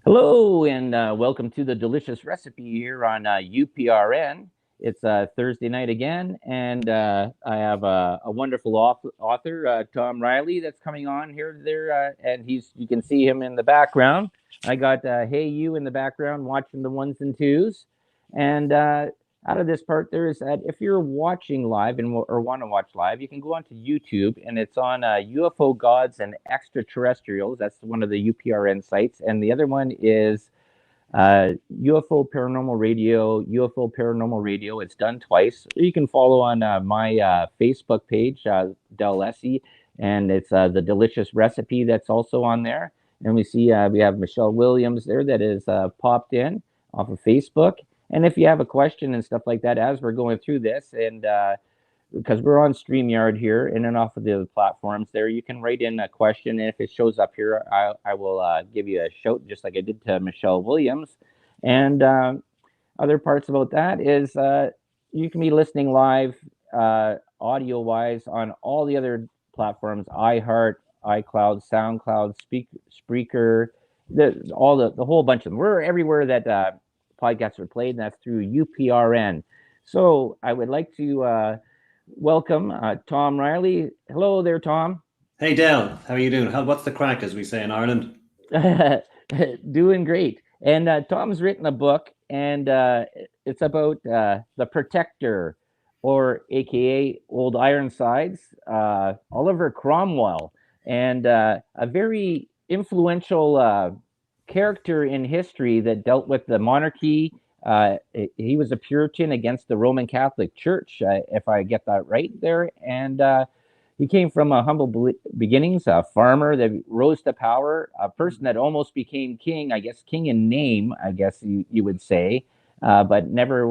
Hello, and welcome to the delicious recipe here on UPRN. It's Thursday night again, and I have a wonderful author, Tom Reiley, that's coming on here. And you can see him in the background. I got Hey You in the background watching the ones and twos, and out of this part, there is if you're watching live or want to watch live, you can go onto YouTube, and it's on UFO Gods and Extraterrestrials. That's one of the UPRN sites, and the other one is UFO Paranormal Radio. UFO Paranormal Radio. It's done twice. You can follow on my Facebook page, Del Lessie, and it's the delicious recipe that's also on there. And we have Michelle Williams there that is popped in off of Facebook. And if you have a question and stuff like that as we're going through this, and because we're on StreamYard here in and off of the other platforms there, you can write in a question. And if it shows up here, I will give you a shout, just like I did to Michelle Williams. And other parts about that is you can be listening live audio wise on all the other platforms: iHeart, iCloud, SoundCloud, Spreaker, the whole bunch of them. We're everywhere that podcasts are played, and that's through UPRN. So I would like to welcome Tom Reiley. Hello there, Tom. Hey Del, how are you doing? What's the crack, as we say in Ireland? Doing great. And Tom's written a book, and it's about the Protector, or AKA Old Ironsides, Oliver Cromwell, and a very influential character in history that dealt with the monarchy. He was a Puritan against the Roman Catholic Church, if I get that right there. And he came from humble beginnings, a farmer that rose to power, a person that almost became king, I guess, king in name, I guess you would say, but never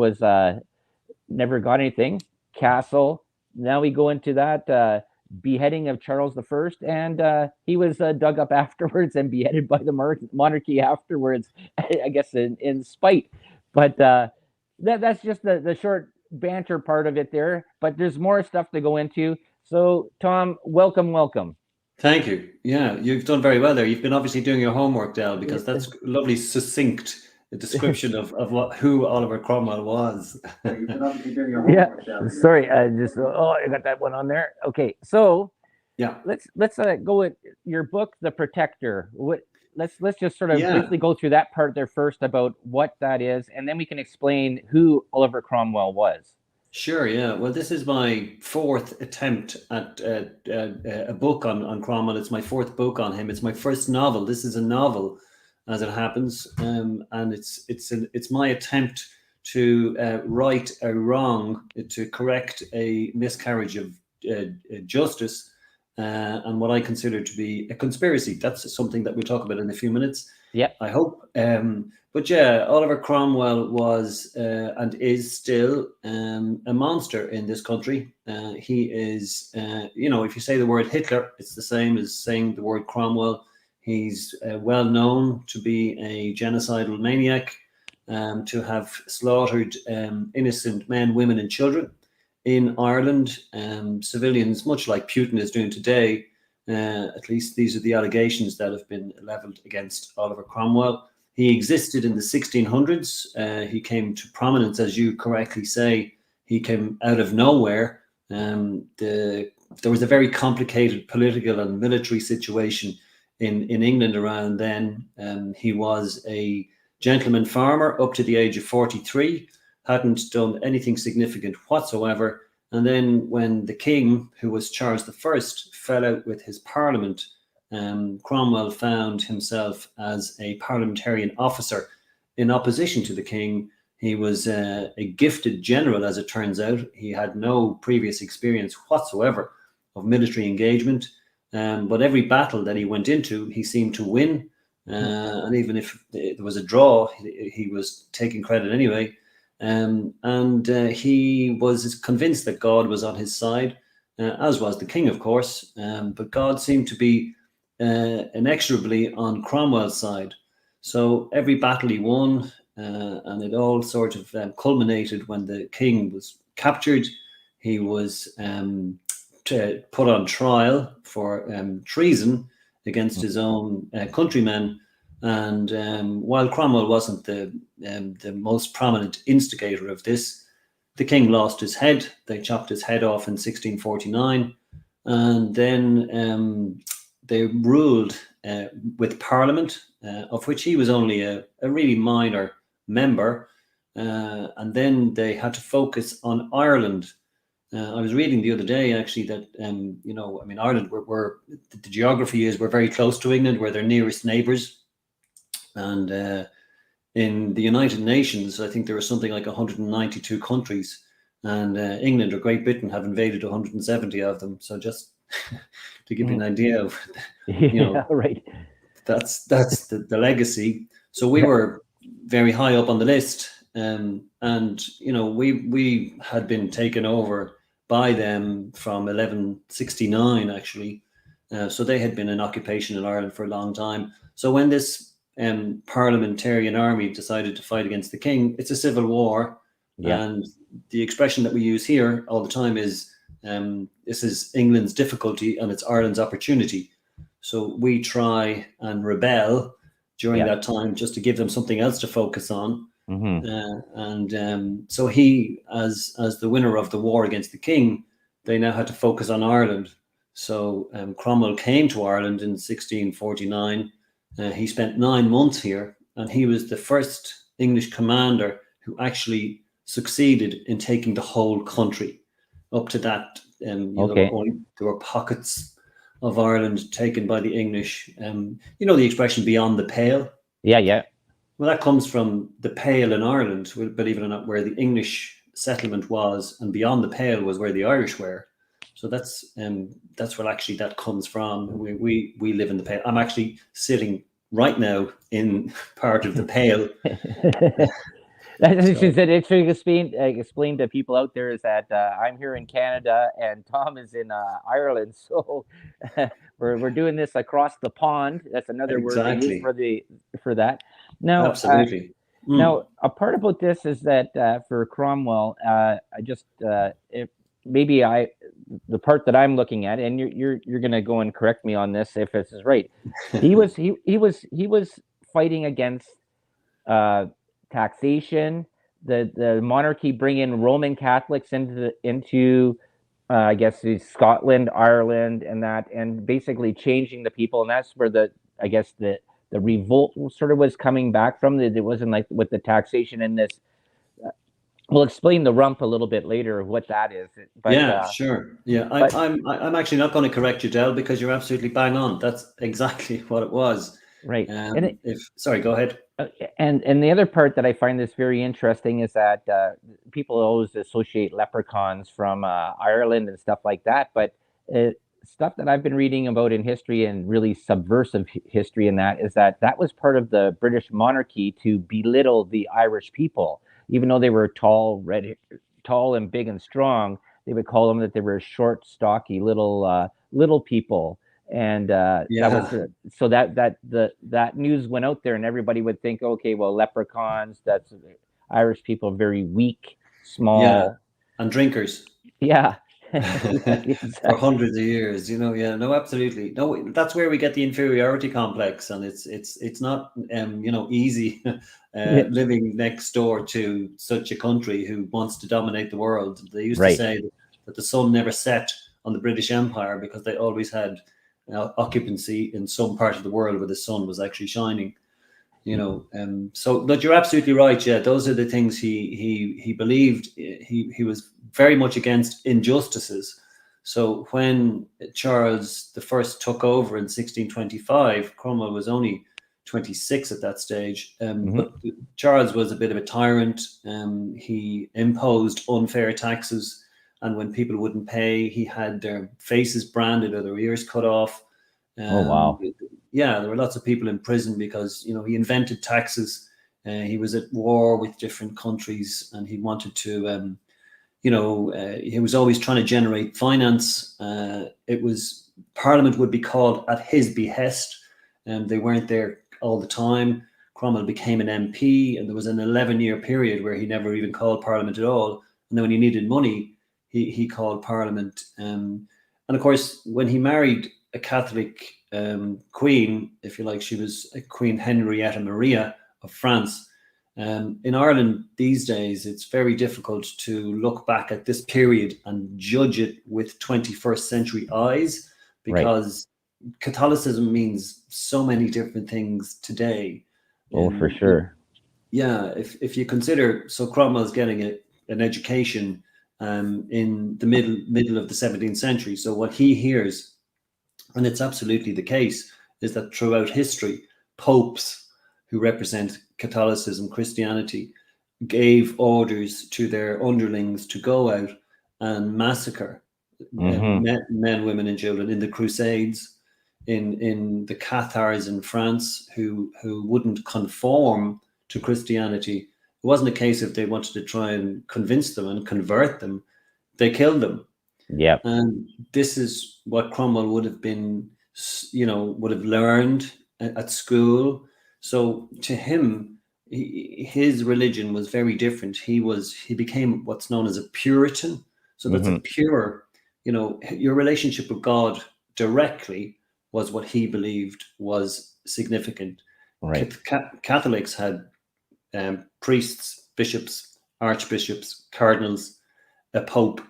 got anything. Castle. Now we go into that beheading of Charles I, and he was dug up afterwards and beheaded by the monarchy afterwards, I guess in spite. But that's just the short banter part of it there. But there's more stuff to go into. So, Tom, welcome. Thank you. Yeah, you've done very well there. You've been obviously doing your homework, Del, because that's lovely, succinct description of who Oliver Cromwell was. You've been obviously doing your homework, Del. Sorry, I got that one on there. Okay, so yeah, let's go with your book, The Protector. Let's just sort of briefly go through that part there first about what that is, and then we can explain who Oliver Cromwell was. Sure, yeah. Well, this is my fourth attempt at a book on Cromwell. It's my fourth book on him. It's my first novel. This is a novel, as it happens, and it's my attempt to right a wrong, to correct a miscarriage of justice, and what I consider to be a conspiracy. That's something that we'll talk about in a few minutes. Yeah, I hope. But yeah, Oliver Cromwell was and is still a monster in this country. He is, if you say the word Hitler, it's the same as saying the word Cromwell. He's well known to be a genocidal maniac, to have slaughtered innocent men, women, and children in Ireland. Civilians, much like Putin is doing today. At least these are the allegations that have been leveled against Oliver Cromwell. He existed in the 1600s. He came to prominence, as you correctly say. He came out of nowhere. There was a very complicated political and military situation in England around then. He was a gentleman farmer up to the age of 43, hadn't done anything significant whatsoever. And then when the king, who was Charles I, fell out with his parliament, Cromwell found himself as a parliamentarian officer in opposition to the king. He was a gifted general, as it turns out. He had no previous experience whatsoever of military engagement, but every battle that he went into, he seemed to win. And even if there was a draw, he was taking credit anyway. And he was convinced that God was on his side, as was the king, of course. But God seemed to be inexorably on Cromwell's side. So every battle he won, and it all sort of culminated when the king was captured. He was put on trial for treason against his own countrymen. And while Cromwell wasn't the most prominent instigator of this, the king lost his head. They chopped his head off in 1649, and then they ruled with Parliament, of which he was only a really minor member. And then they had to focus on Ireland. I was reading the other day, actually, that Ireland, we're the geography is we're very close to England. We're their nearest neighbours, and in the United Nations, I think there are something like 192 countries, and England or Great Britain have invaded 170 of them. So just to give you an idea of, right. That's the legacy. So we were very high up on the list, and we had been taken over by them from 1169, actually. So they had been in occupation in Ireland for a long time. So when this parliamentarian army decided to fight against the king, it's a civil war. Yeah. And the expression that we use here all the time is, this is England's difficulty and it's Ireland's opportunity. So we try and rebel during that time just to give them something else to focus on. So he, as the winner of the war against the king, they now had to focus on Ireland. So Cromwell came to Ireland in 1649. He spent 9 months here, and he was the first English commander who actually succeeded in taking the whole country. Up to that, there were pockets of Ireland taken by the English. The expression "beyond the pale." Yeah. Well, that comes from the Pale in Ireland, believe it or not, where the English settlement was, and beyond the Pale was where the Irish were. So that's where actually that comes from. We live in the Pale. I'm actually sitting right now in part of the Pale. It's explained to people out there is that I'm here in Canada and Tom is in Ireland, so we're doing this across the pond. That's another word they use for that. Now, absolutely. Now, a part about this is that for Cromwell, the part that I'm looking at, and you're going to go and correct me on this if this is right. He was fighting against taxation, the monarchy bringing Roman Catholics into I guess Scotland, Ireland, and basically changing the people, and that's where the revolt sort of was coming back from. It wasn't like with the taxation and this. We'll explain the rump a little bit later of what that is. But, sure. Yeah, I'm actually not going to correct you, Del, because you're absolutely bang on. That's exactly what it was. Right. Sorry, go ahead. And the other part that I find this very interesting is that people always associate leprechauns from Ireland and stuff like that, but stuff that I've been reading about in history and really subversive history in that is that was part of the British monarchy to belittle the Irish people. Even though they were tall and big and strong, they would call them that they were short, stocky, little people. And that news went out there, and everybody would think, okay, well, leprechauns, that's Irish people, very weak, small, and drinkers. Yeah. For hundreds of years, no, absolutely, no. That's where we get the inferiority complex, and it's not easy living next door to such a country who wants to dominate the world. They used to say that the sun never set on the British Empire because they always had occupancy in some part of the world where the sun was actually shining. But you're absolutely right. Yeah, those are the things he believed. He was very much against injustices. So when Charles I took over in 1625, Cromwell was only 26 at that stage. But Charles was a bit of a tyrant. He imposed unfair taxes, and when people wouldn't pay, he had their faces branded or their ears cut off. Oh, wow. Yeah, there were lots of people in prison because, he invented taxes. He was at war with different countries, and he wanted to, he was always trying to generate finance. Parliament would be called at his behest, and they weren't there all the time. Cromwell became an MP, and there was an 11-year period where he never even called Parliament at all. And then when he needed money, he called Parliament. And of course, when he married a Catholic queen, if you like. She was Queen Henrietta Maria of France. In Ireland these days, it's very difficult to look back at this period and judge it with 21st century eyes, because Catholicism means so many different things today. Oh, for sure. Yeah, if you consider, so Cromwell's getting an education in the middle of the 17th century. So what he hears, and it's absolutely the case, is that throughout history, popes who represent Catholicism, Christianity, gave orders to their underlings to go out and massacre men, women, and children in the Crusades, in the Cathars in France, who wouldn't conform to Christianity. It wasn't a case if they wanted to try and convince them and convert them, they killed them. Yeah. And this is what Cromwell would have been, would have learned at school. So to him, his religion was very different. He became what's known as a Puritan. So that's a pure, your relationship with God directly was what he believed was significant. Right. Catholics had priests, bishops, archbishops, cardinals, a pope.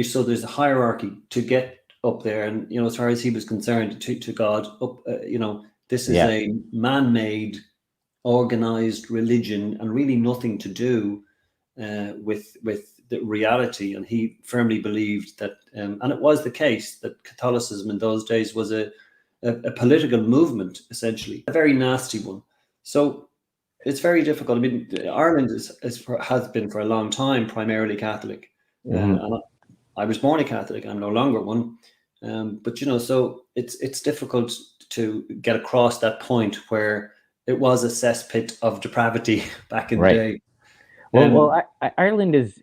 So there's a hierarchy to get up there, and as far as he was concerned, to God, up. This is a man-made, organized religion, and really nothing to do with the reality. And he firmly believed that, and it was the case, that Catholicism in those days was a political movement, essentially, a very nasty one. So it's very difficult. I mean, Ireland has been for a long time primarily Catholic. And I was born a Catholic. I'm no longer one. But so it's difficult to get across that point where it was a cesspit of depravity back in the day. Well, Ireland is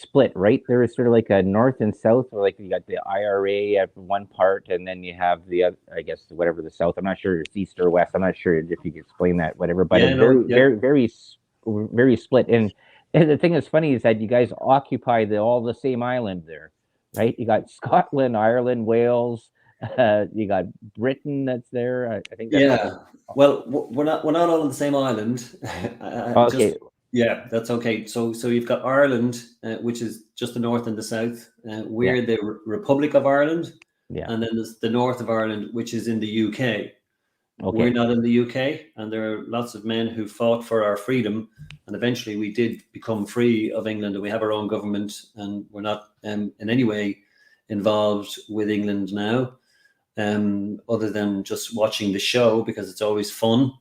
split, right? There is sort of like a north and south, or like you got the IRA at one part, and then you have the other, I guess, whatever the south. I'm not sure it's east or west. I'm not sure if you could explain that, whatever. But it's very split. And the thing that's funny is that you guys occupy all the same island there, right? You got Scotland, Ireland, Wales. You got Britain that's there. I think. Well, we're not all on the same island. Okay. Yeah, that's okay. So you've got Ireland, which is just the north and the south. We're the Republic of Ireland, and then there's the north of Ireland, which is in the UK. Okay. We're not in the UK, and there are lots of men who fought for our freedom, and eventually we did become free of England, and we have our own government, and we're not in any way involved with England now. Other than just watching the show, because it's always fun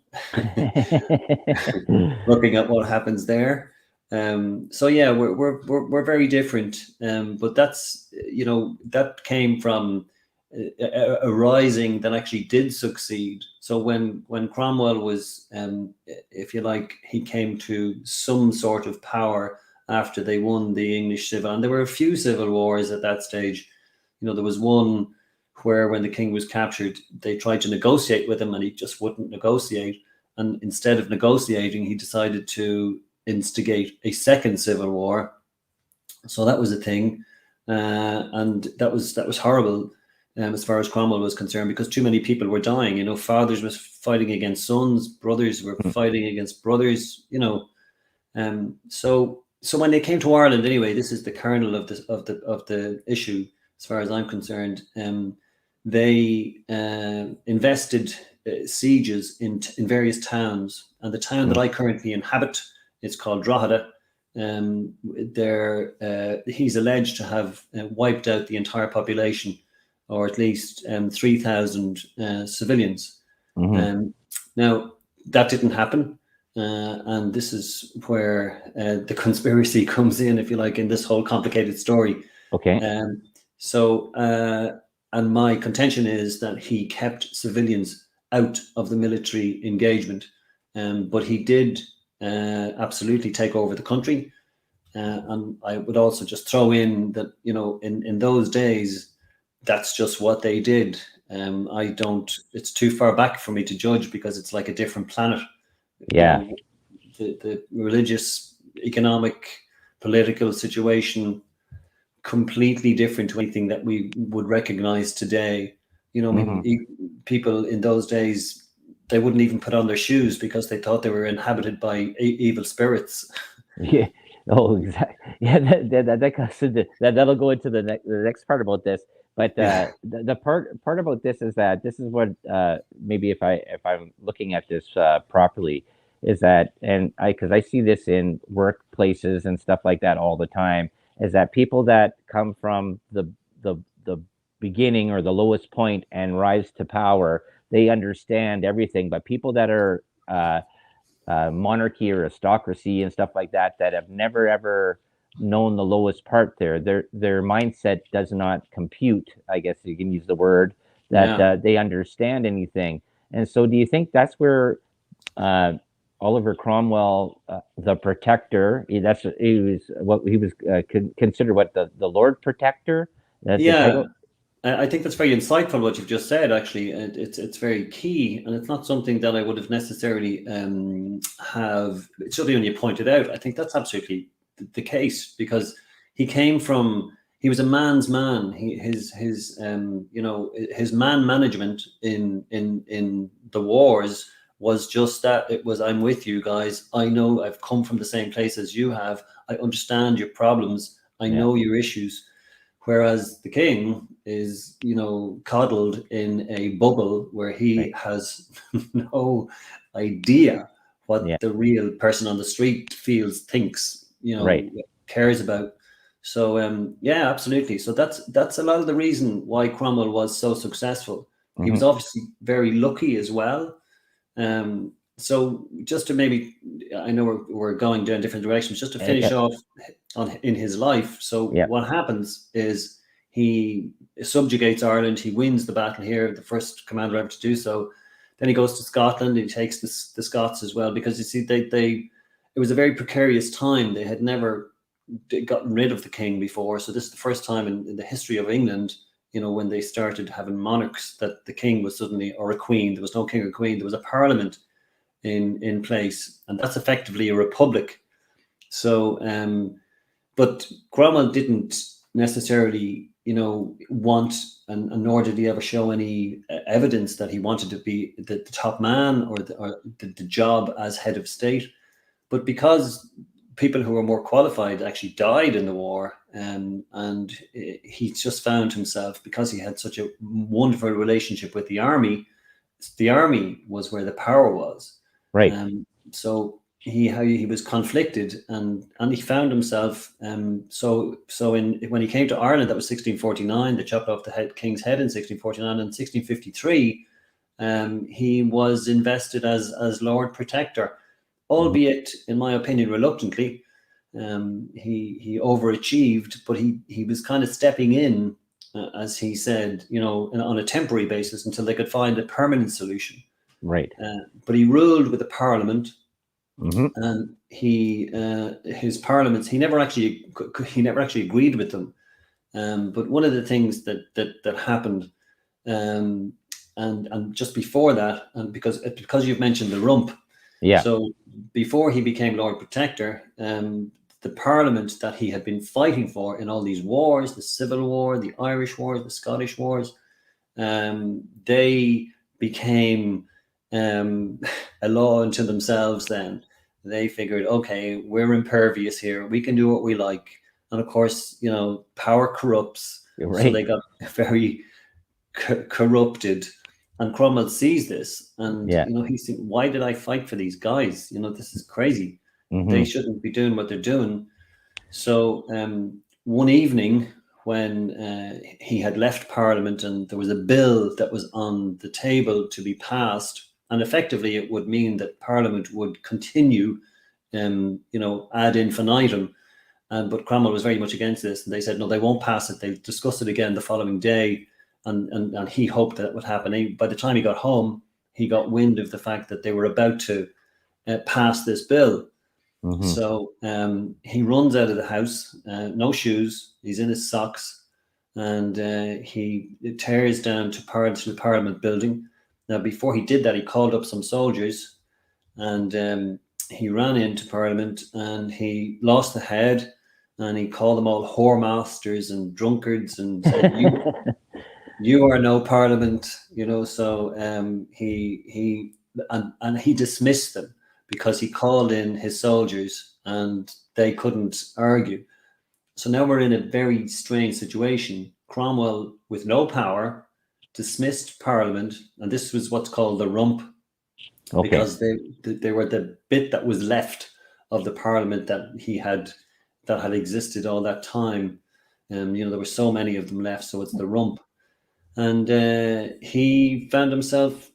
looking at what happens there. So yeah, we're very different. But that's that came from a rising that actually did succeed. So when Cromwell was, if you like, he came to some sort of power after they won the English Civil, and there were a few civil wars at that stage. There was one where when the king was captured, they tried to negotiate with him and he just wouldn't negotiate. And instead of negotiating, he decided to instigate a second civil war. So that was a thing. And that was horrible as far as Cromwell was concerned, because too many people were dying. Fathers were fighting against sons, brothers were fighting against brothers, So when they came to Ireland, anyway, this is the kernel of the issue, as far as I'm concerned. They invested sieges in various towns, and the town that I currently inhabit is called Drogheda. He's alleged to have wiped out the entire population, or at least 3,000 civilians. Now, that didn't happen, and this is where the conspiracy comes in, if you like, in this whole complicated story. Okay. And my contention is that he kept civilians out of the military engagement, but he did absolutely take over the country. And I would also just throw in that, in those days, that's just what they did. It's too far back for me to judge, because it's like a different planet. Yeah. The religious, economic, political situation, completely different to anything that we would recognize today. You know, I mean, people in those days, they wouldn't even put on their shoes because they thought they were inhabited by evil spirits. Yeah. Oh, exactly. Yeah, that goes into that'll go into the next part about this. But Yeah, the part about this is that this is what maybe if I'm looking at this properly is that, and because I see this in workplaces and stuff like that all the time, is that people that come from the beginning or the lowest point and rise to power, they understand everything. But people that are monarchy or aristocracy and stuff like that that have never ever known the lowest part there, their mindset does not compute, I guess you can use the word, that yeah, they understand anything. And so do you think that's where uh, Oliver Cromwell, the protector, he was what he was considered, what the Lord Protector, the yeah. title. I think that's very insightful what you've just said. Actually, it's very key, and it's not something that I would have necessarily have. Certainly, when you pointed out, I think that's absolutely the case because he was a man's man. His man management in the wars was just that. It was, I'm with you guys. I know I've come from the same place as you have. I understand your problems. I Yeah, know your issues. Whereas the king is, coddled in a bubble where he right, has no idea yeah, what the real person on the street feels, thinks, right. cares about. So yeah, absolutely. So that's a lot of the reason why Cromwell was so successful. He was Hmm. obviously very lucky as well. So just to maybe, I know we're going down different directions, just to finish off in his life. So Yeah. what happens is he subjugates Ireland. He wins the battle here, the first commander ever to do so. Then he goes to Scotland. He takes the Scots as well, because you see, it was a very precarious time. They had never gotten rid of the king before, so this is the first time in the history of England, when they started having monarchs, that the king was suddenly, or a queen. There was no king or queen. There was a parliament in place, and that's effectively a republic. So, but Cromwell didn't necessarily, want, and nor did he ever show any evidence that he wanted to be the top man or the job as head of state. But because people who were more qualified actually died in the war, and he just found himself, because he had such a wonderful relationship with the army was where the power was. Right. So he was conflicted, and he found himself. When he came to Ireland, that was 1649. They chopped off the king's head in 1649, and 1653, he was invested as Lord Protector, Hmm. albeit, in my opinion, reluctantly. He overachieved, but he was kind of stepping in, as he said, on a temporary basis until they could find a permanent solution. Right. But he ruled with a parliament, Hmm. and his parliaments, he never actually agreed with them. But one of the things that happened, um, and just before that, and because you've mentioned the rump, Yeah. so before he became Lord Protector, the Parliament that he had been fighting for in all these wars, the Civil War, the Irish Wars, the Scottish Wars, they became a law unto themselves then. They figured, okay, we're impervious here. We can do what we like. And of course, power corrupts. You're So right. they got very corrupted. And Cromwell sees this, and Yeah. he's thinking, why did I fight for these guys? This is crazy. They Hmm. shouldn't be doing what they're doing. So one evening, when he had left Parliament, and there was a bill that was on the table to be passed, and effectively it would mean that Parliament would continue, ad infinitum. But Cromwell was very much against this, and they said, no, they won't pass it. They discussed it again the following day, and he hoped that would happen. By the time he got home, he got wind of the fact that they were about to pass this bill. Hmm. So he runs out of the house, no shoes. He's in his socks, and he tears down to the Parliament building. Now, before he did that, he called up some soldiers, and he ran into Parliament, and he lost the head, and he called them all whoremasters and drunkards, and said, "You You are no parliament, So he dismissed them because he called in his soldiers and they couldn't argue. So now we're in a very strange situation. Cromwell, with no power, dismissed Parliament, and this was what's called the rump, Okay. because they were the bit that was left of the Parliament that had existed all that time. There were so many of them left, so it's the rump. And he found himself,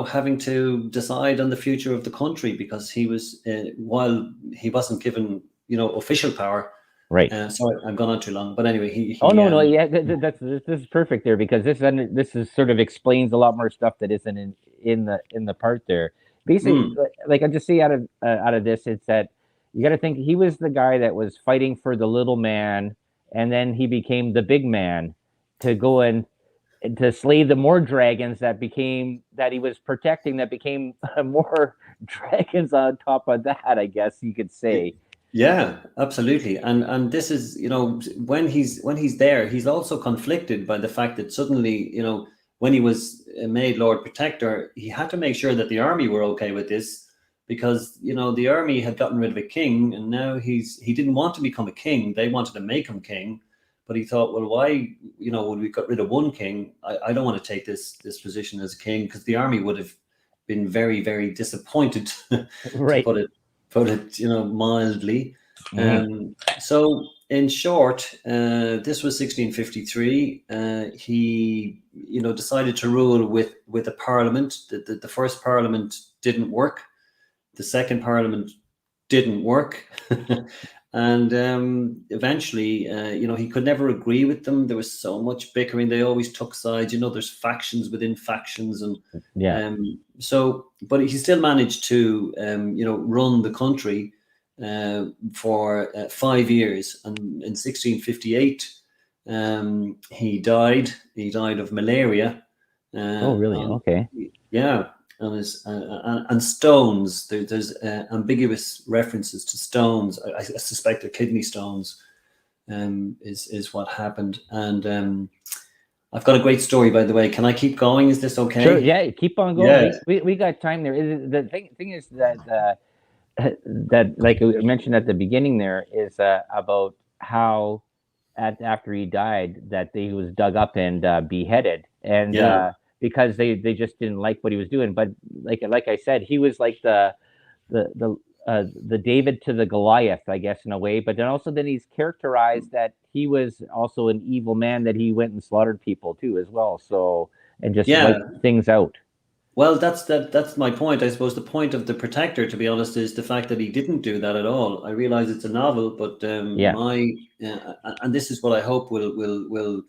having to decide on the future of the country, because he was, while he wasn't given, official power. Right. Sorry, I've gone on too long. But anyway, No, yeah, this is perfect there, because this is sort of explains a lot more stuff that isn't in the part there. Basically, like I just see out of this, it's that you got to think he was the guy that was fighting for the little man, and then he became the big man to go and to slay the more dragons that he was protecting, that became more dragons on top of that, I guess you could say. Yeah, absolutely. And this is, when he's there, he's also conflicted by the fact that suddenly, when he was made Lord Protector, he had to make sure that the army were okay with this, because, the army had gotten rid of a king, and now he didn't want to become a king. They wanted to make him king. But he thought, well, why, when we got rid of one king, I don't want to take this position as a king, because the army would have been very, very disappointed, to Right. put it, mildly. So in short, this was 1653. He, decided to rule with a parliament. The first parliament didn't work. The second parliament didn't work. And eventually, he could never agree with them. There was so much bickering. They always took sides. There's factions within factions, and but he still managed to, run the country for 5 years. And in 1658, he died. He died of malaria. Oh, really? Okay. Yeah. And stones. There's ambiguous references to stones. I suspect they're kidney stones. Is what happened. And I've got a great story, by the way. Can I keep going? Is this okay? Sure. Yeah, keep on going. Yeah. We got time there. The thing is that that, like I mentioned at the beginning, there is about how after he died, that he was dug up and beheaded, and because they just didn't like what he was doing. But like I said, he was like the David to the Goliath, I guess, in a way. But then he's characterized that he was also an evil man, that he went and slaughtered people too as well. So, and just wiped things out. Well, that's my point. I suppose the point of the Protector, to be honest, is the fact that he didn't do that at all. I realize it's a novel, but and this is what I hope will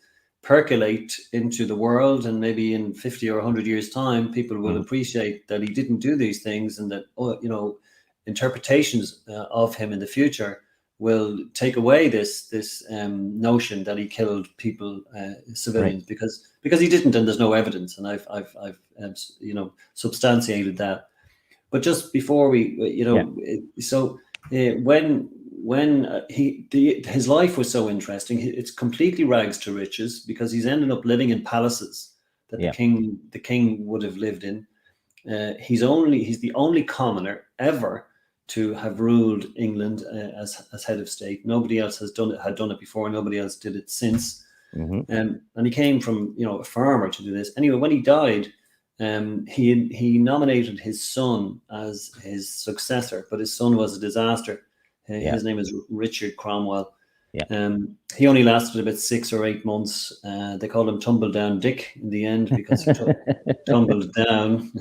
percolate into the world, and maybe in 50 or 100 years' time, people will appreciate that he didn't do these things, and that interpretations of him in the future will take away this notion that he killed people, civilians, because he didn't, and there's no evidence, and I've substantiated that. But just before we, so when his life was so interesting, it's completely rags to riches, because he's ended up living in palaces that the king would have lived in. He's the only commoner ever to have ruled England as head of state. Nobody else had done it before. Nobody else did it since. And he came from a farmer to do this. Anyway, when he died, he nominated his son as his successor, but his son was a disaster. His name is Richard Cromwell. He only lasted about 6 or 8 months. They called him Tumble Down Dick in the end, because he tumbled down.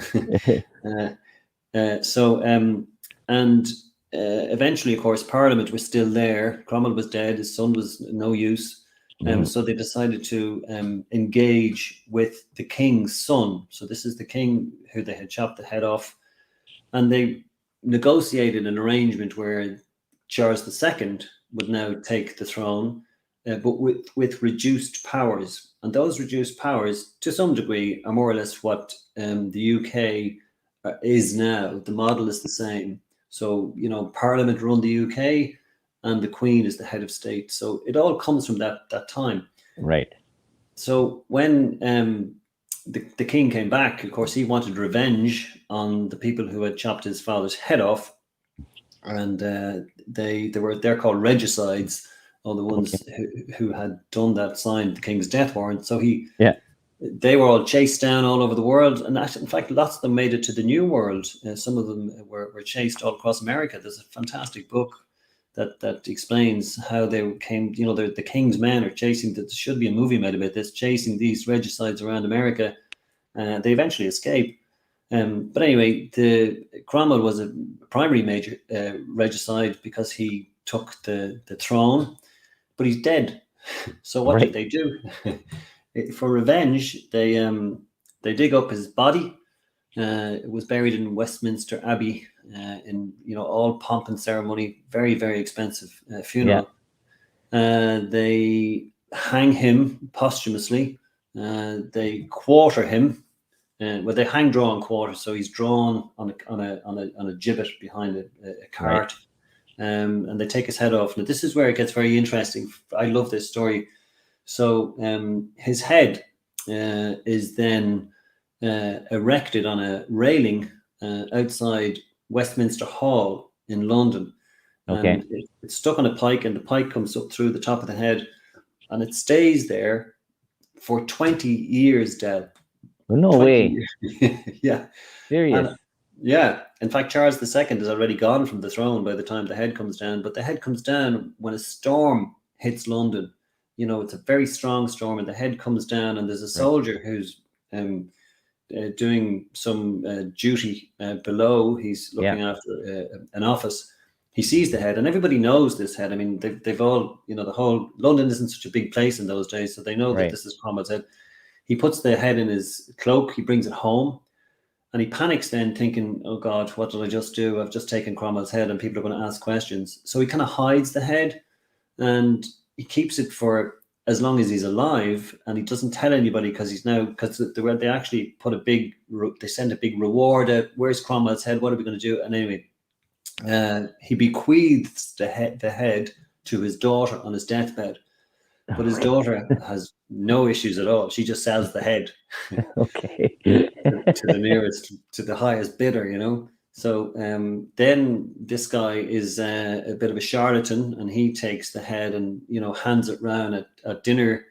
Eventually, of course, Parliament was still there. Cromwell was dead. His son was no use. So they decided to engage with the king's son. So this is the king who they had chopped the head off. And they negotiated an arrangement where Charles II would now take the throne, but with reduced powers. And those reduced powers, to some degree, are more or less what the UK is now. The model is the same. So, Parliament run the UK, and the Queen is the head of state. So it all comes from that time. Right. So when the king came back, of course, he wanted revenge on the people who had chopped his father's head off, and they're called regicides, or the Okay. ones who had done that, signed the king's death warrant. So Yeah. they were all chased down all over the world, and actually, in fact, lots of them made it to the New World. Some of them were chased all across America. There's a fantastic book that explains how they came. You know, the king's men are chasing. There should be a movie made about this, chasing these regicides around America. They eventually escape. But anyway, the Cromwell was a primary major regicide because he took the throne, but he's dead. So what did Right. they do? For revenge, they dig up his body. It was buried in Westminster Abbey in all pomp and ceremony, very very expensive Yeah. funeral. They hang him posthumously. They quarter him. Well, they hang, draw, and quarter, so he's drawn on a gibbet behind a cart, and they take his head off. Now, this is where it gets very interesting. I love this story. So his head is then erected on a railing outside Westminster Hall in London, Okay. and it's stuck on a pike, and the pike comes up through the top of the head, and it stays there for 20 years, Del. No 20 way. years. Yeah. Serious. And yeah, in fact, Charles II is already gone from the throne by the time the head comes down. But the head comes down when a storm hits London. It's a very strong storm, and the head comes down, and there's a Right. soldier who's doing some duty below. He's looking after an office. He sees the head, and everybody knows this head. I mean, they've all, the whole London isn't such a big place in those days, so they know that Right. this is Cromwell's head. He puts the head in his cloak. He brings it home. And he panics then, thinking, oh God, what did I just do? I've just taken Cromwell's head and people are going to ask questions. So he kind of hides the head, and he keeps it for as long as he's alive. And he doesn't tell anybody because they actually they send a big reward out. Where's Cromwell's head? What are we going to do? And anyway, he bequeaths the head to his daughter on his deathbed. But his daughter has no issues at all. She just sells the head. Okay. to the highest bidder. So then this guy is a bit of a charlatan, and he takes the head and hands it round at dinner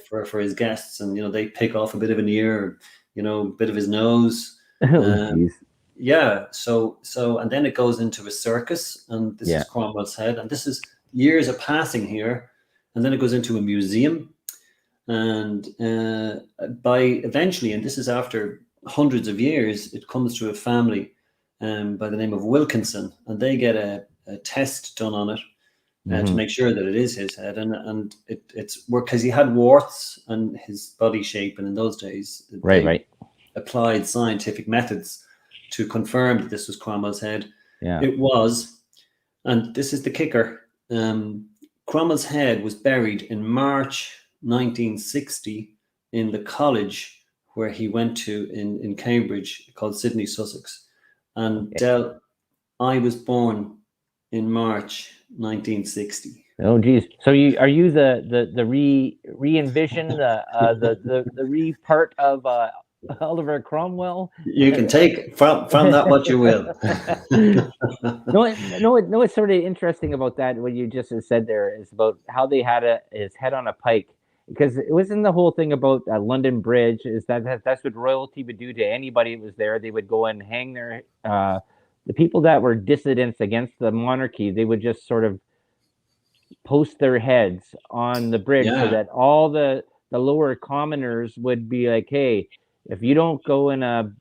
for his guests, and they pick off a bit of an ear, a bit of his nose. Oh, geez. Yeah. So and then it goes into a circus, and this Yeah. is Cromwell's head, and this is years are passing here, and then it goes into a museum. And by eventually, and this is after hundreds of years, it comes to a family by the name of Wilkinson, and they get a test done on it to Mhm. make sure that it is his head. And it's because he had warts on his body shape, and in those days, Right. they Right. applied scientific methods to confirm that this was Cromwell's head. Yeah. It was, and this is the kicker. Cromwell's head was buried in March 1960 in the college where he went to in Cambridge, called Sydney, Sussex. And Del, I was born in March 1960. Oh, geez. So are you the re-envision the re part of Oliver Cromwell? You can take from that what you will. No, what's sort of interesting about that, what you just said there, is about how they had his head on a pike, because it wasn't the whole thing about London Bridge, is that's what royalty would do to anybody that was there. They would go and hang the people that were dissidents against the monarchy. They would just sort of post their heads on the bridge so Yeah. that all the lower commoners would be like, hey, if you don't go and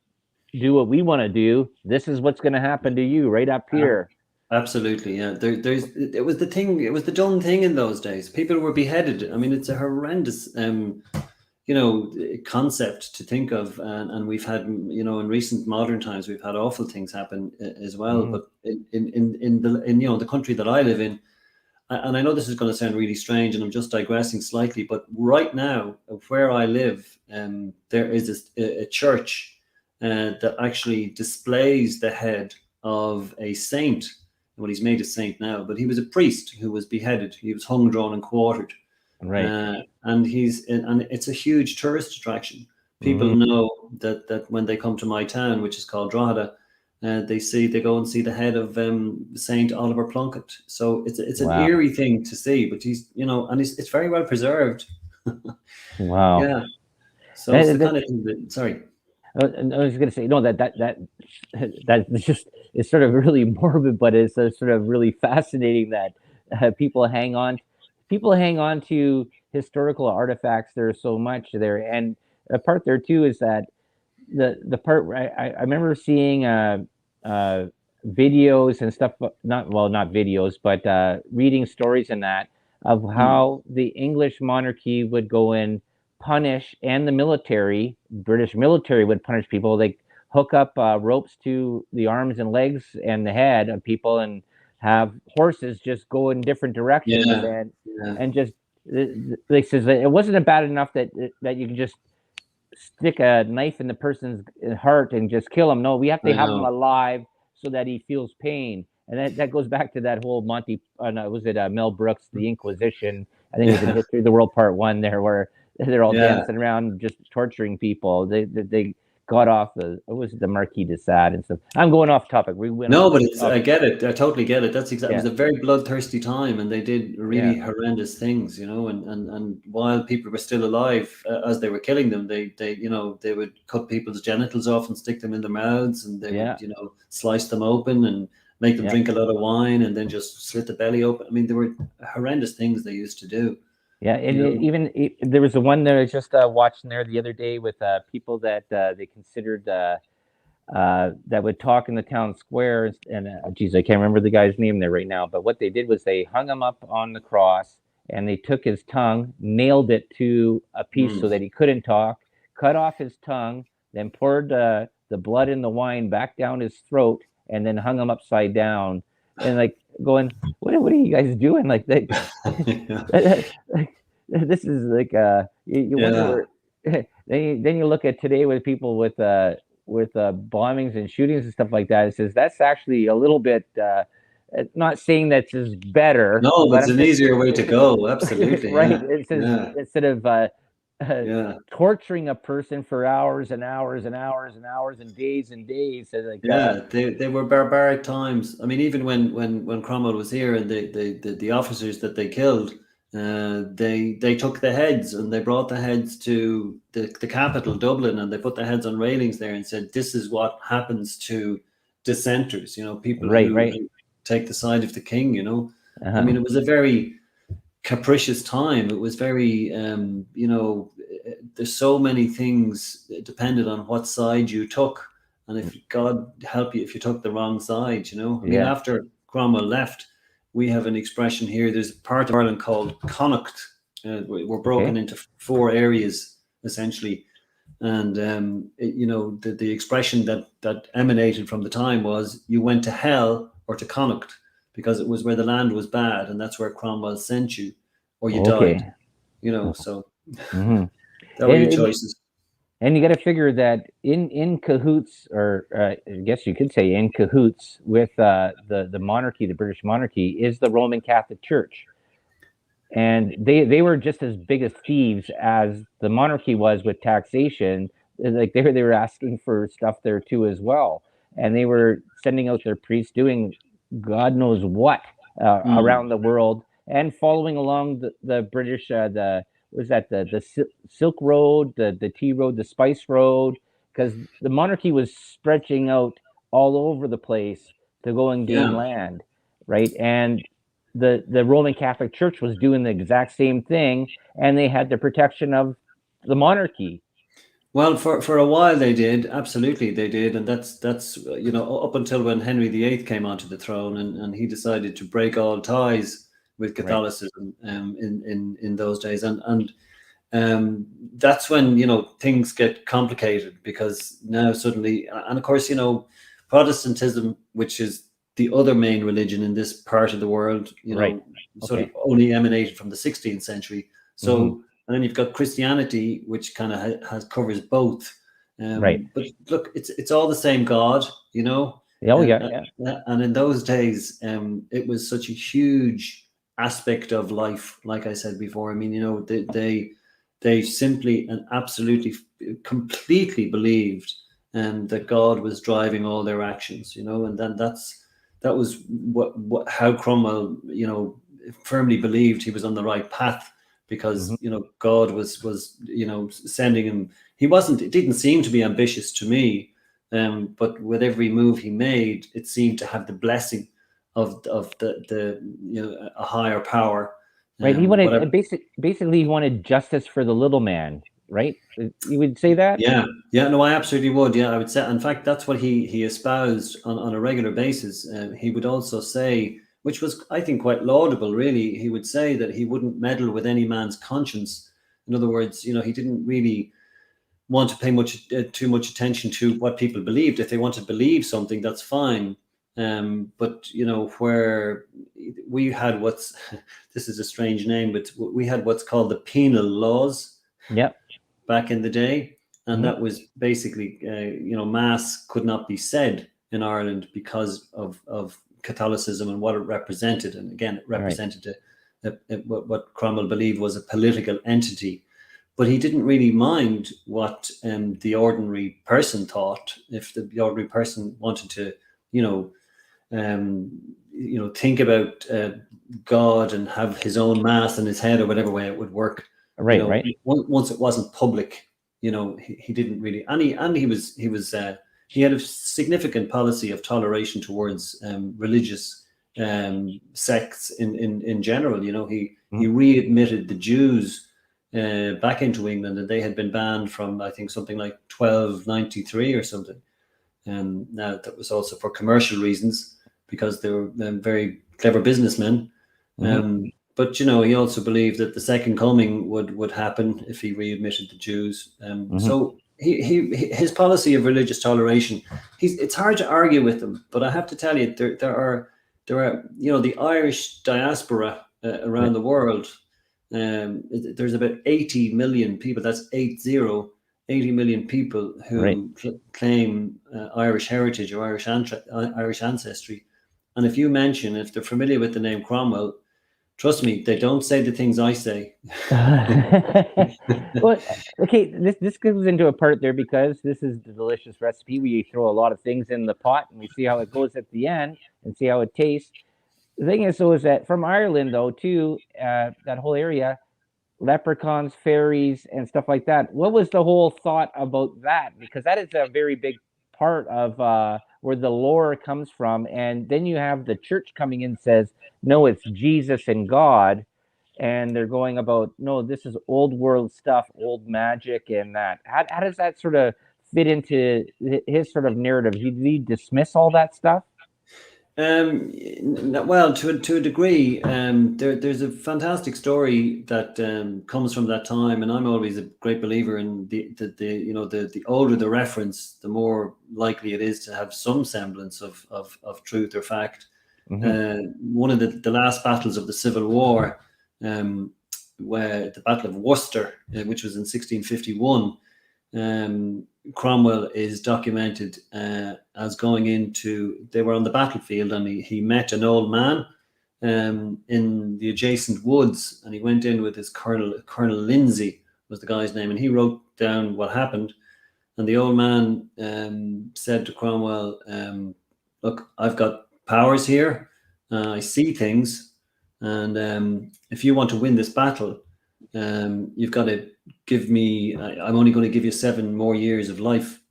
do what we want to do, this is what's going to happen to you right up here. Absolutely, yeah. It was the done thing in those days. People were beheaded. I mean, it's a horrendous concept to think of, and we've had, in recent modern times, we've had awful things happen as well. Mhm. But in the country that I live in, and I know this is going to sound really strange, and I'm just digressing slightly, but right now, where I live, there is a church that actually displays the head of a saint. Well, he's made a saint now, but he was a priest who was beheaded. He was hung, drawn, and quartered. Right. And it's a huge tourist attraction. People Mm-hmm. know that when they come to my town, which is called Drogheda, they go and see the head of Saint Oliver Plunkett. So it's an Wow. eerie thing to see, but it's very well preserved. Wow. Yeah. So it's the And kind of thing that, sorry. I was going to say, no, that's just, it's sort of really morbid, but it's sort of really fascinating that people hang on to historical artifacts. There's so much there, and a part there too is that the part where I remember seeing uh, videos and stuff, not videos, but reading stories and that of Mm. how the English monarchy would go and punish, and the military, British military would punish people. They hook up ropes to the arms and legs and the head of people and have horses just go in different directions Yeah. Yeah. and just they says that it wasn't bad enough that you can just stick a knife in the person's heart and just kill him. No, we have to I have him know. alive so that he feels pain. And that goes back to that whole Monty, no, was it Mel Brooks, The Inquisition? I think it was in Yeah. History of the World Part One there, where they're all Yeah. dancing around just torturing people. They got off it was the Marquis de Sade and stuff. I'm going off topic. We went No, off but I topic. get it. I totally get it. It was Yeah, a very bloodthirsty time, and they did yeah, really horrendous things, and while people were still alive, as they were killing them, they would cut people's genitals off and stick them in their mouths, and they would, yeah, slice them open and make them yeah. drink a lot of wine, and then just slit the belly open. I mean, there were horrendous things they used to do, Yeah, you and know. there was the one that I was just watching there the other day with people that they considered that would talk in the town square. And geez, I can't remember the guy's name there right now. But what they did was they hung him up on the cross, and they took his tongue, nailed it to a piece so Mm. that he couldn't talk, cut off his tongue, then poured the blood and the wine back down his throat, and then hung him upside down, and like going, what are you guys doing? Like they, Yeah. this is like you wonder Yeah. where. Then you look at today with people with bombings and shootings and stuff like that. It says that's actually a little bit. Not saying that's just better, No, but but it's I'm an saying easier way to go. Absolutely. right. Yeah. It says Yeah. instead of uh, Yeah. torturing a person for hours and hours and hours and hours and days, so like Yeah, they were barbaric times. I mean, even when Cromwell was here, and the officers that they killed, they took the heads and they brought the heads to the capital, Dublin, and they put the heads on railings there and said, "This is what happens to dissenters. People right, who right. take the side of the king." I Uh-huh. mean, it was a very capricious time. It was very, there's so many things depended on what side you took, and if God help you if you took the wrong side. I mean, Yeah. after Cromwell left, we have an expression here. There's a part of Ireland called Connacht. We're broken Okay. into four areas essentially, and the expression that emanated from the time was you went to hell or to Connacht, because it was where the land was bad, and that's where Cromwell sent you, or you died. Okay. So Mm-hmm. that were your And choices. And you got to figure that in cahoots, or I guess you could say in cahoots with the monarchy, the British monarchy, is the Roman Catholic Church, and they were just as big as thieves as the monarchy was with taxation. Like they were asking for stuff there too as well, and they were sending out their priests doing God knows what Mm. around the world, and following along the British the was that the Silk Road, the Tea Road, the Spice Road, because the monarchy was stretching out all over the place to go and gain Yeah. land, right? And the Roman Catholic Church was doing the exact same thing, and they had the protection of the monarchy. Well, for a while they did, absolutely they did, and that's up until when Henry VIII came onto the throne, and he decided to break all ties with Right, Catholicism in those days, and that's when things get complicated, because now suddenly, and of course, Protestantism, which is the other main religion in this part of the world, right. sort of Okay. only emanated from the 16th century. Mm-hmm. So, and then you've got Christianity, which kind of has covers both. Right. But look, it's all the same God, Oh and yeah, yeah. and in those days, it was such a huge aspect of life. Like I said before, I mean, you know, they simply and absolutely, completely believed that God was driving all their actions, you know, and then that was how Cromwell, you know, firmly believed he was on the right path, because you know God was you know sending him. It didn't seem to be ambitious to me, but with every move he made, it seemed to have the blessing of the you know a higher power. Right. He Whatever. wanted basically he wanted justice for the little man, right? You would say that? Yeah, no, I absolutely would. Yeah, I would say. In fact, that's what he espoused on a regular basis. He would also say, which was, I think, quite laudable. Really, he would say that he wouldn't meddle with any man's conscience. In other words, you know, he didn't really want to pay too much attention to what people believed. If they want to believe something, that's fine. But you know, where we had this is a strange name, but we had what's called the penal laws. Yep. Back in the day, and Mhm. that was basically, you know, mass could not be said in Ireland because of Catholicism and what it represented. And again, it Right. represented what Cromwell believed was a political entity. But he didn't really mind what the ordinary person thought. If the ordinary person wanted to, you know, think about God and have his own mass in his head, or whatever way it would work. You Right, know, right. once it wasn't public, you know, he didn't really, and he had a significant policy of toleration towards religious sects in general. You know, he Mhm. readmitted the Jews back into England, and they had been banned from, I think, something like 1293 or something. Now that was also for commercial reasons, because they were very clever businessmen. Mhm. But you know, he also believed that the second coming would happen if he readmitted the Jews. Mhm. So his policy of religious toleration, it's hard to argue with him. But I have to tell you, there are you know, the Irish diaspora around Right. the world. There's about 80 million people. That's 80 million people Right. who claim Irish heritage or Irish ancestry. And if they're familiar with the name Cromwell, trust me, they don't say the things I say. Well, okay, this goes into a part there, because this is the delicious recipe where you throw a lot of things in the pot and we see how it goes at the end and see how it tastes. The thing is, though, is that from Ireland, though, too, that whole area, leprechauns, fairies, and stuff like that. What was the whole thought about that? Because that is a very big part of where the lore comes from. And then you have the church coming in and says, no, it's Jesus and God. And they're going about, no, this is old world stuff, old magic, and that. How does that sort of fit into his sort of narrative? Did he dismiss all that stuff? Well, to a degree, there's a fantastic story that comes from that time, and I'm always a great believer in the you know, the older the reference, the more likely it is to have some semblance of truth or fact. Hmm. One of the last battles of the Civil War, where the Battle of Worcester, which was in 1651. Cromwell is documented as going into, they were on the battlefield, and he met an old man in the adjacent woods, and he went in with his Colonel Lindsay was the guy's name, and he wrote down what happened. And the old man said to Cromwell, look, I've got powers here, I see things, and if you want to win this battle, you've got to give me, I'm only going to give you 7 more years of life.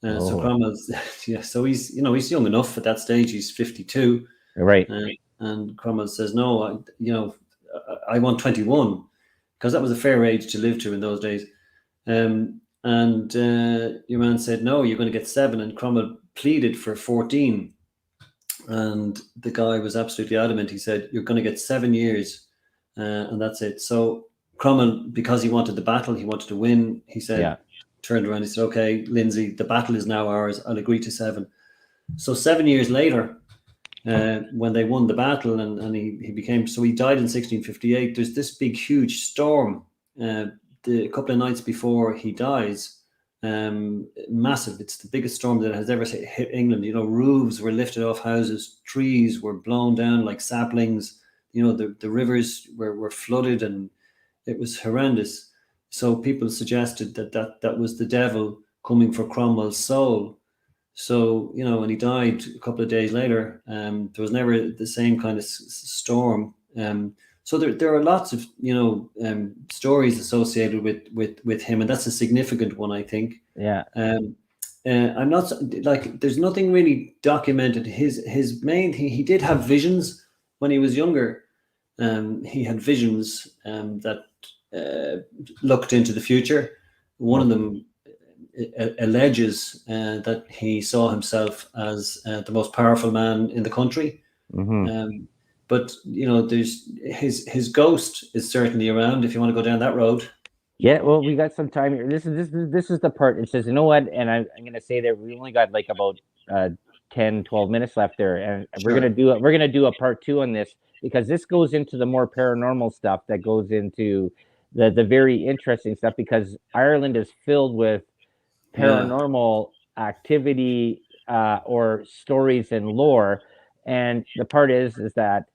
So Oh, Cromwell's, yeah, so he's, you know, he's young enough at that stage, he's 52. right. And Cromwell says, no, I want 21, because that was a fair age to live to in those days. And your man said, no, you're going to get 7. And Cromwell pleaded for 14. And the guy was absolutely adamant. He said, you're going to get 7 years, and that's it. So Cromwell, because he wanted the battle, he wanted to win, he said, Yeah. turned around, he said, okay, Lindsay, the battle is now ours. I'll agree to 7. So 7 years later, when they won the battle, and he became, so he died in 1658. There's this big, huge storm a couple of nights before he dies. Massive. It's the biggest storm that has ever hit England. You know, roofs were lifted off houses, trees were blown down like saplings, the rivers were flooded, and it was horrendous. So people suggested that was the devil coming for Cromwell's soul. So, when he died a couple of days later, there was never the same kind of storm. So there are lots of, stories associated with him, and that's a significant one, I think. Yeah. I'm not like, there's nothing really documented. His main, he did have visions when he was younger. He had visions that looked into the future. One of them alleges that he saw himself as the most powerful man in the country. But there's his ghost is certainly around if you want to go down that road. Yeah, well, we got some time here. This is the part. It says, you know what? And I'm going to say that we only got like about 10, 12 minutes left there, and Sure. we're gonna do a part 2 on this, because this goes into the more paranormal stuff that goes into the very interesting stuff, because Ireland is filled with paranormal activity or stories and lore. And the part is that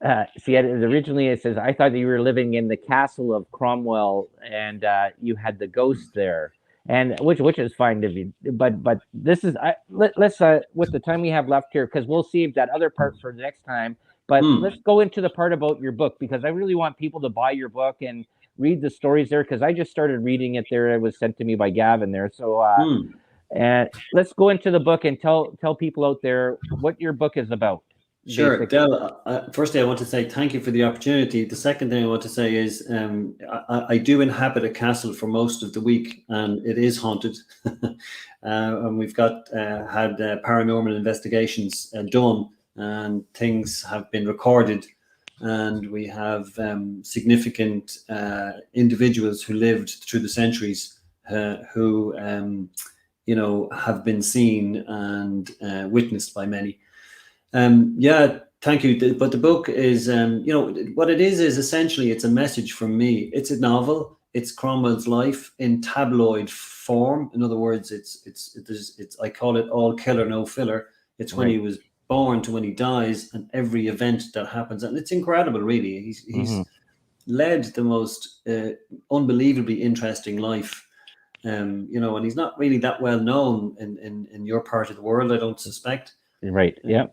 originally it says, I thought that you were living in the castle of Cromwell, and you had the ghost there, and which is fine to be, but this is let's with the time we have left here, because we'll save that other part for the next time. But let's go into the part about your book, because I really want people to buy your book and read the stories there, because I just started reading it there. It was sent to me by Gavin there. So and let's go into the book and tell people out there what your book is about. Sure, Del. Firstly, I want to say thank you for the opportunity. The second thing I want to say is I do inhabit a castle for most of the week, and it is haunted. And we've got had paranormal investigations done, and things have been recorded, and we have significant individuals who lived through the centuries who have been seen and witnessed by many. Thank you. But the book is, what it is essentially, it's a message from me. It's a novel. It's Cromwell's life in tabloid form. In other words, it's I call it all killer, no filler. It's when he was born to when he dies, and every event that happens, and it's incredible, really. He's led the most unbelievably interesting life. And he's not really that well known in your part of the world, I don't suspect. Right. Yeah.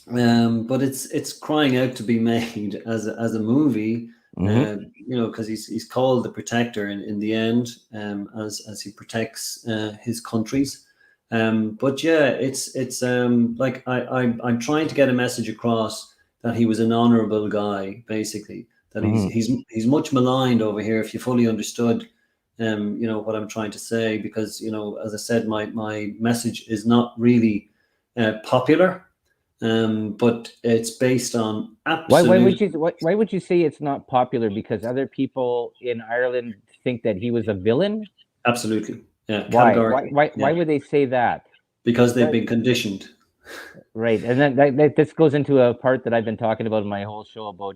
But it's crying out to be made as a movie, because he's called the protector in the end, as he protects his countries. But it's like I'm trying to get a message across that he was an honorable guy, basically. That he's much maligned over here, if you fully understood what I'm trying to say, because as I said, my message is not really popular. But it's based on absolute. Why would you say it's not popular? Because other people in Ireland think that he was a villain? Absolutely. Yeah. Why would they say that? Because they've been conditioned. Right. And then this goes into a part that I've been talking about in my whole show about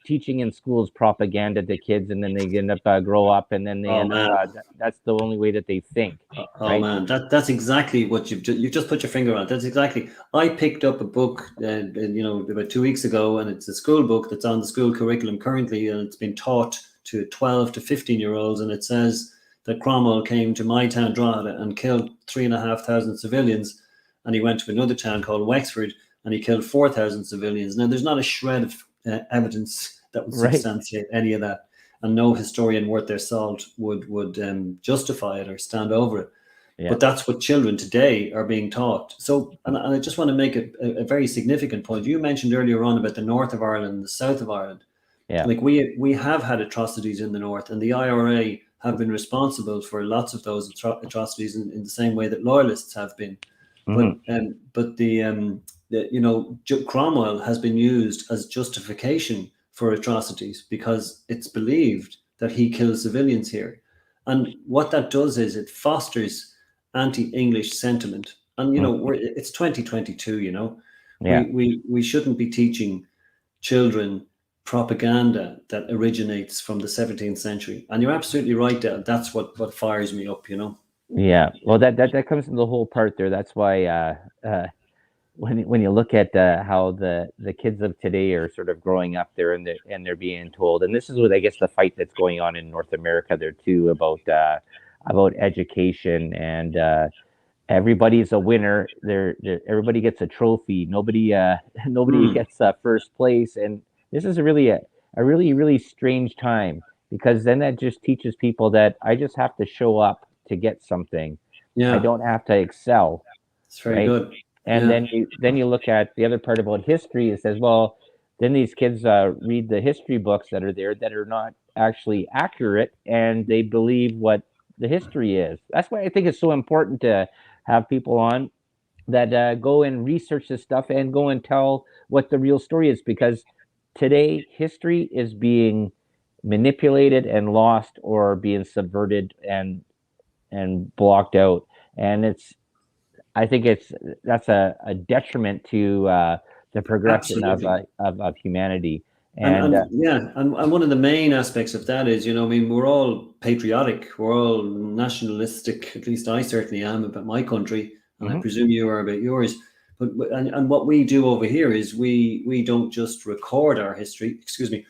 teaching in schools propaganda to kids, and then they end up grow up, and then they end up that's the only way that they think. Right? Man, that's exactly what you've just put your finger on. That's exactly. I picked up a book, about 2 weeks ago, and it's a school book that's on the school curriculum currently, and it's been taught to 12 to 15-year-olds, and it says that Cromwell came to my town, Drogheda, and killed 3,500 civilians, and he went to another town called Wexford, and he killed 4,000 civilians. Now, there's not a shred of evidence that would substantiate any of that, and no historian worth their salt would justify it or stand over it. Yeah. But that's what children today are being taught. So, and I just want to make a very significant point. You mentioned earlier on about the north of Ireland and the south of Ireland. Yeah. Like we have had atrocities in the north, and the IRA have been responsible for lots of those atrocities in the same way that loyalists have been. But Cromwell has been used as justification for atrocities because it's believed that he kills civilians here. And what that does is it fosters anti-English sentiment. And, it's 2022, we shouldn't be teaching children propaganda that originates from the 17th century. And you're absolutely right, Del. That's what fires me up, Yeah, well, that comes in the whole part there. That's why when you look at how the kids of today are sort of growing up there, and they're being told, and this is what I guess the fight that's going on in North America there too, about education, and everybody's a winner. Everybody gets a trophy. Nobody gets first place, and this is a really strange time, because then that just teaches people that I just have to show up to get something. I Yeah, don't have to excel, it's very right? good. And Yeah, then you look at the other part about history. It says, well, then these kids read the history books that are there that are not actually accurate, and they believe what the history is. That's why I think it's so important to have people on that go and research this stuff and go and tell what the real story is, because today history is being manipulated and lost, or being subverted and blocked out, and I think that's a detriment to the progression absolutely. of humanity. And And yeah, and one of the main aspects of that is, I mean, we're all patriotic, we're all nationalistic. At least I certainly am about my country, and I mhm, presume you are about yours. And what we do over here is we don't just record our history. Excuse me,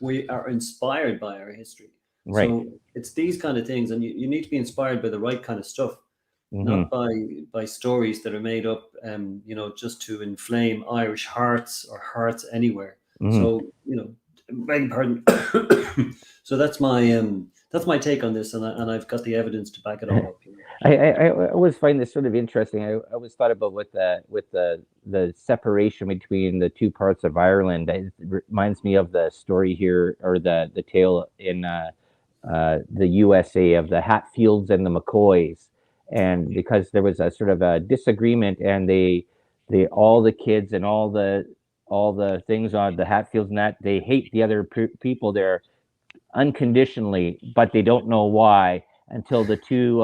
we are inspired by our history. right, So it's these kind of things, and you need to be inspired by the right kind of stuff, hmm, not by stories that are made up, just to inflame Irish hearts or hearts anywhere. hmm. So, beg pardon. So that's my take on this, and I've got the evidence to back it all up. I always find this sort of interesting. I always thought about with the separation between the two parts of Ireland. It reminds me of the story here, or the tale in the USA, of the Hatfields and the McCoys, and because there was a sort of a disagreement, and they all the kids and all the things on the Hatfields, and that they hate the other people there unconditionally, but they don't know why until the two,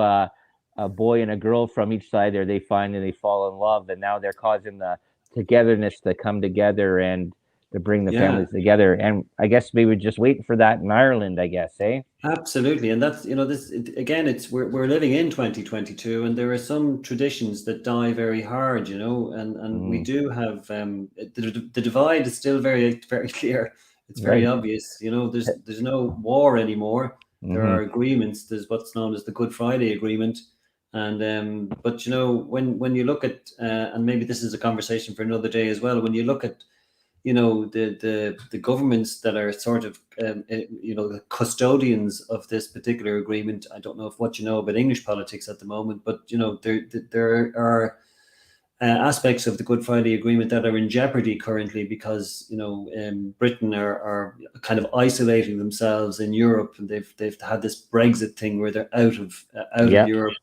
a boy and a girl from each side there, they find and they fall in love, and now they're causing the togetherness to come together and to bring the Yeah, families together. And I guess we were just waiting for that in Ireland, I guess, eh? absolutely. And that's, again, we're living in 2022, and there are some traditions that die very hard, and we Mm, do have, the divide is still very, very clear. It's very right. obvious. There's no war anymore. There Hmm. are agreements. There's what's known as the Good Friday Agreement. And but when you look at, and maybe this is a conversation for another day as well, when you look at, the governments that are sort of, the custodians of this particular agreement. I don't know if what you know about English politics at the moment, but there are aspects of the Good Friday Agreement that are in jeopardy currently, because Britain are kind of isolating themselves in Europe, and they've had this Brexit thing where they're out of Yeah. Europe.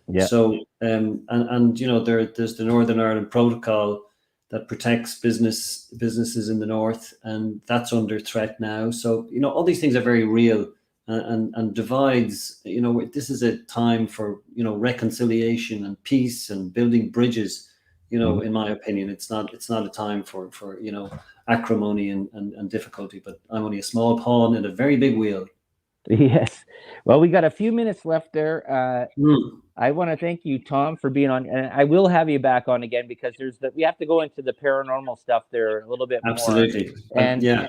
Yeah. So and there's the Northern Ireland Protocol that protects businesses in the north, and that's under threat now. So all these things are very real, and divides. This is a time for reconciliation and peace and building bridges. Mhm. In my opinion, it's not a time for acrimony and difficulty. But I'm only a small pawn in a very big wheel. Yes. Well, we got a few minutes left there. Mm, I want to thank you, Tom, for being on, and I will have you back on again, because we have to go into the paranormal stuff there a little bit more, absolutely. and Yeah.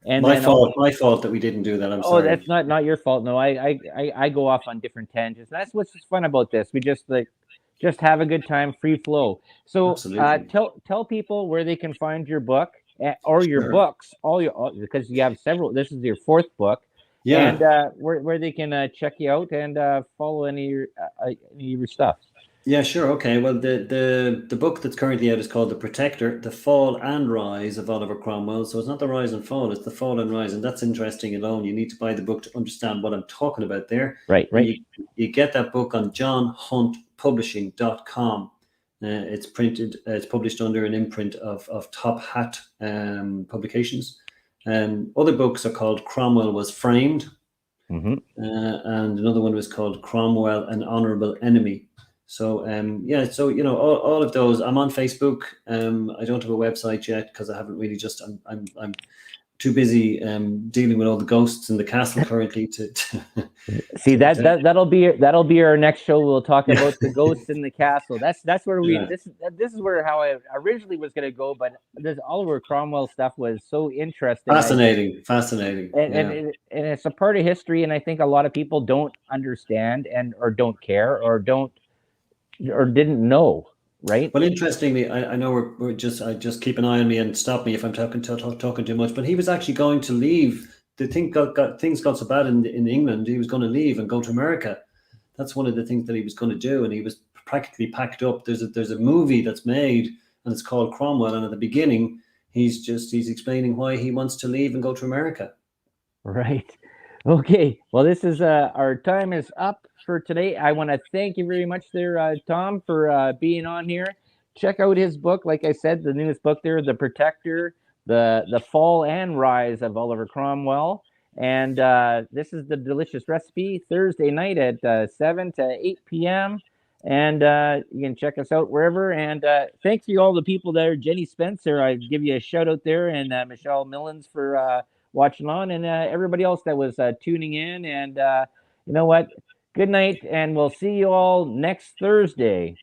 and My then also, fault. My fault that we didn't do that. I'm oh, sorry. that's not your fault. No, I go off on different tangents. That's what's fun about this. We just have a good time, free flow. So Absolutely. tell people where they can find your book, or your Sure. books, because you have several. This is your fourth book, and Yeah. where they can check you out and follow any of your stuff. Yeah, sure. Okay. Well, the book that's currently out is called The Protector: The Fall and Rise of Oliver Cromwell. So it's not the rise and fall, it's the fall and rise. And that's interesting alone. You need to buy the book to understand what I'm talking about there. Right, And right. you get that book on johnhuntpublishing.com. It's published under an imprint of Top Hat publications. Other books are called Cromwell Was Framed, Hmm. and another one was called Cromwell, An Honourable Enemy. So yeah, so all of those. I'm on Facebook. I don't have a website yet because I haven't really just. I'm too busy dealing with all the ghosts in the castle currently to See that'll be our next show. We'll talk yeah, about the ghosts in the castle. That's where we yeah. this is where how I originally was going to go, but this Oliver Cromwell stuff was so interesting. Fascinating. Yeah. And it's a part of history, and I think a lot of people don't understand and or don't care or don't or didn't know, right? Well, interestingly, I know we're just keep an eye on me and stop me if I'm talking too much. But he was actually going to leave. The thing things got so bad in England, he was going to leave and go to America. That's one of the things that he was going to do, and he was practically packed up. There's a movie that's made, and it's called Cromwell. And at the beginning, he's explaining why he wants to leave and go to America. Right. Okay. Well, this is our time is up for today. I want to thank you very much there, Tom, for being on here. Check out his book. Like I said, the newest book there, The Protector, the Fall and Rise of Oliver Cromwell. And this is the Delicious Recipe Thursday night at 7 to 8 p.m. And you can check us out wherever. And thanks to all the people there. Jenny Spencer, I give you a shout out there, and Michelle Millens for watching on, and everybody else that was tuning in. And you know what? Good night, and we'll see you all next Thursday.